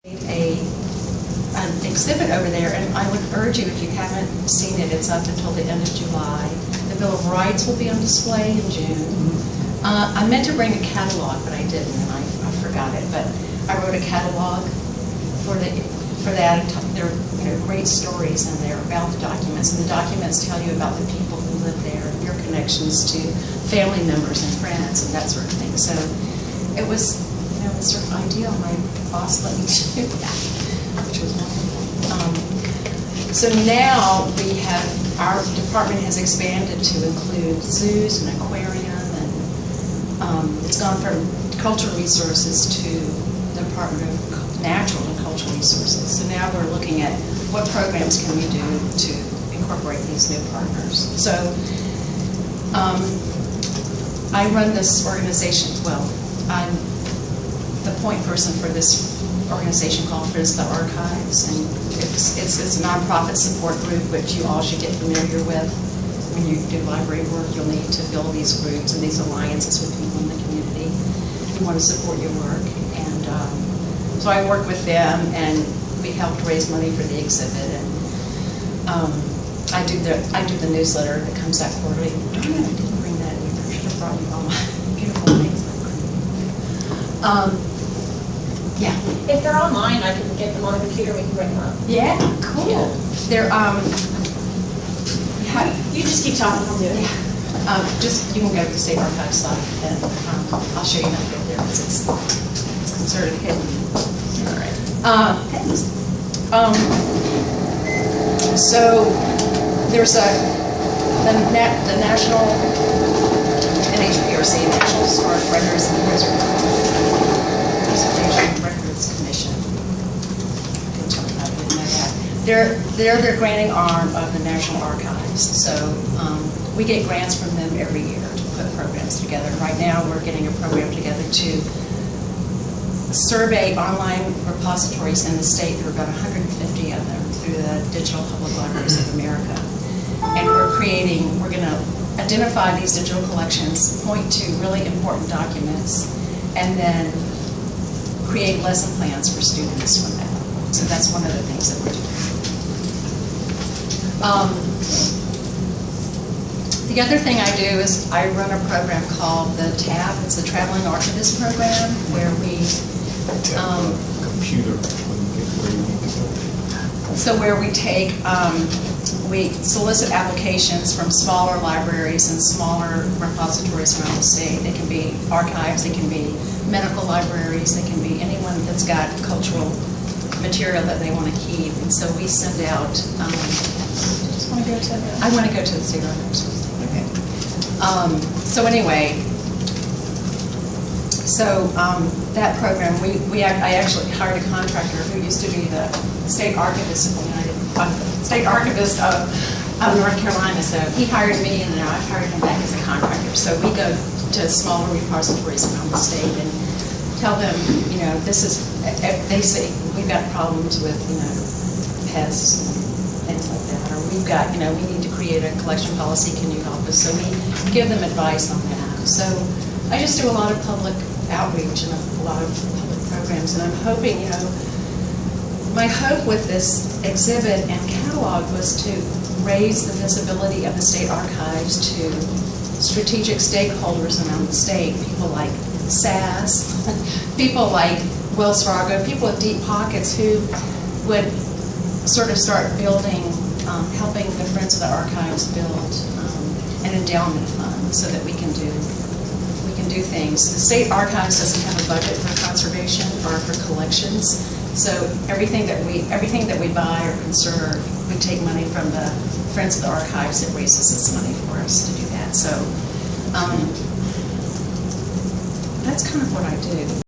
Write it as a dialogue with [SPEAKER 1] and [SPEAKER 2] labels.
[SPEAKER 1] an exhibit over there, and I would urge you, if you haven't seen it, it's up until the end of July. The Bill of Rights will be on display in June. I meant to bring a catalog, but I didn't, and I forgot it. But I wrote a catalog for that. There are great stories in there about the documents, and the documents tell you about the people who live there, your connections to family members and friends and that sort of thing. So it was, sort of ideal. My boss let me do that, which was wonderful. So now our department has expanded to include zoos and aquarium, and it's gone from cultural resources to the Department of Natural and Cultural Resources. So now we're looking at what programs can we do to incorporate these new partners. So I run this organization. Well, I'm the point person for this organization called Friends of the Archives, and it's a nonprofit support group, which you all should get familiar with. When you do library work, you'll need to build these groups and these alliances with people in the community who want to support your work. And so I work with them, and we helped raise money for the exhibit. And I do the newsletter that comes out quarterly. Oh, yeah, I didn't bring that either. I should have brought you all my beautiful things. Yeah.
[SPEAKER 2] If they're online, I can get them on a computer. We can bring them up.
[SPEAKER 1] Yeah, cool.
[SPEAKER 2] Yeah.
[SPEAKER 1] They're
[SPEAKER 2] You just keep talking. I'll do it.
[SPEAKER 1] just you can go to the State Archives site, and I'll show you how to get there because it's sort of hidden.
[SPEAKER 2] All right.
[SPEAKER 1] Thanks. So there's the National NHPRC, National Historic Records and Preservation Records Commission. I didn't tell you I didn't know that. They're the granting arm of the National Archives. So we get grants from them every year to put programs together. Right now we're getting a program together to survey online repositories in the state. There are about 150 of them through the Digital Public Libraries of America. And we're going to identify these digital collections, point to really important documents, and then create lesson plans for students from that. So that's one of the things that we're doing. The other thing I do is I run a program called the TAB. It's the Traveling Archivist Program, where we
[SPEAKER 3] computer when you get where you need to go.
[SPEAKER 1] So where we take, we solicit applications from smaller libraries and smaller repositories around the state. They can be archives, they can be medical libraries, they can be anyone that's got cultural material that they want to keep. And so we send out.
[SPEAKER 2] Just want to go to the.
[SPEAKER 1] I want to go to the State Archives.
[SPEAKER 2] Okay.
[SPEAKER 1] So anyway. So that program, I actually hired a contractor who used to be the state archivist of North Carolina. So he hired me, and now I've hired him back as a contractor. So we go to smaller repositories around the state and tell them, this is. They say we've got problems with, pests and things like that, or we've got, we need to create a collection policy. Can you help us? So we give them advice on that. So I just do a lot of public outreach and a lot of public programs, and I'm hoping, my hope with this exhibit and catalog was to raise the visibility of the state archives to strategic stakeholders around the state, people like SAS, people like Wells Fargo, people with deep pockets who would sort of start building, helping the Friends of the Archives build an endowment fund so that we can do things. The state archives doesn't have a budget for conservation or for collections, so everything that we buy or conserve, we take money from the Friends of the Archives that raises this money for us to do that. So that's kind of what I do.